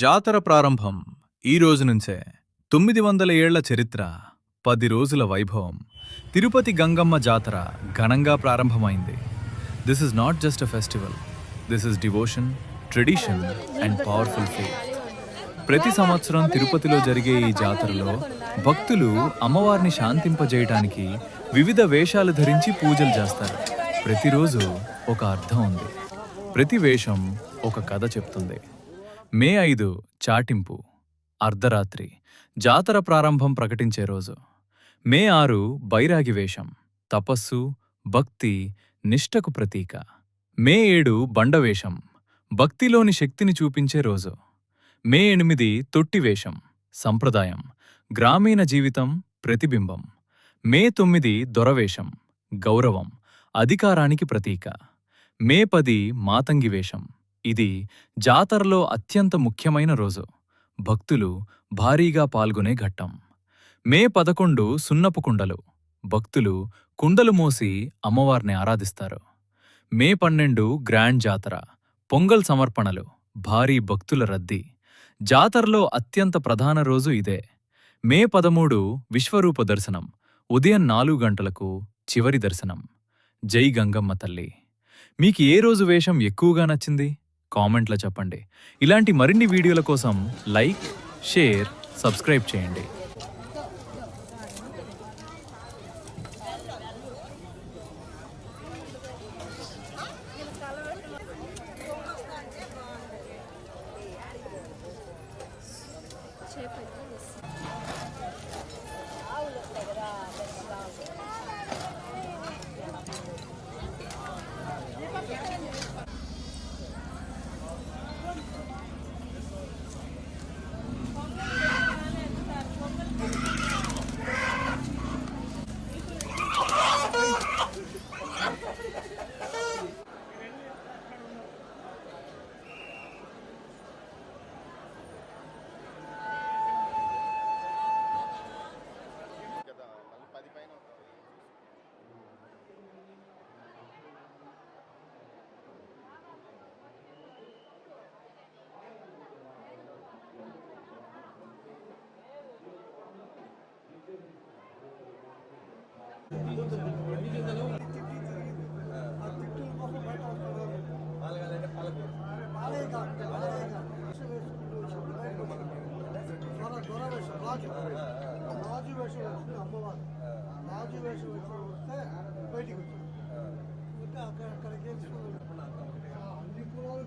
జాతర ప్రారంభం ఈ రోజు నుంచే 900 ఏళ్ల చరిత్ర, 10 రోజుల వైభవం. తిరుపతి గంగమ్మ జాతర ఘనంగా ప్రారంభమైంది. This is not just a festival, this is devotion, tradition and powerful faith. ప్రతి సంవత్సరం తిరుపతిలో జరిగే ఈ జాతరలో భక్తులు అమ్మవారిని శాంతింపజేయటానికి వివిధ వేషాలు ధరించి పూజలు చేస్తారు. ప్రతిరోజు ఒక అర్థం ఉంది, ప్రతి వేషం ఒక కథ చెప్తుంది. మే 5 చాటింపు, అర్ధరాత్రి, జాతర ప్రారంభం ప్రకటించే రోజు. మే 6 బైరాగి వేషం, తపస్సు, భక్తి, నిష్టకు ప్రతీక. మే 7 బండవేషం, భక్తిలోని శక్తిని చూపించే రోజు. మే 8 తొట్టివేషం, సంప్రదాయం, గ్రామీణ జీవితం, ప్రతిబింబం. మే 9 దొరవేషం, గౌరవం, అధికారానికి ప్రతీక. మే 10 మాతంగి వేషం, ఇది జాతరలో అత్యంత ముఖ్యమైన రోజు, భక్తులు భారీగా పాల్గొనే ఘట్టం. మే 11 సున్నపు కుండలు, భక్తులు కుండలు మోసి అమ్మవారిని ఆరాధిస్తారు. మే 12 గ్రాండ్ జాతర, పొంగల్ సమర్పణలు, భారీ భక్తుల రద్దీ. జాతరలో అత్యంత ప్రధాన రోజు ఇదే. మే 13 విశ్వరూప దర్శనం, ఉదయం 4 గంటలకు చివరి దర్శనం. జై గంగమ్మ తల్లి. మీకు ఏ రోజు వేషం ఎక్కువగా నచ్చింది? కామెంట్లో చెప్పండి. ఇలాంటి మరిన్ని వీడియోల కోసం లైక్, షేర్, సబ్స్క్రైబ్ చేయండి. రాజు వేషం వస్తుంది అమ్మవారు, రాజు వేషం వస్తే బయటికి వచ్చింది అక్కడికి అన్ని కులాలు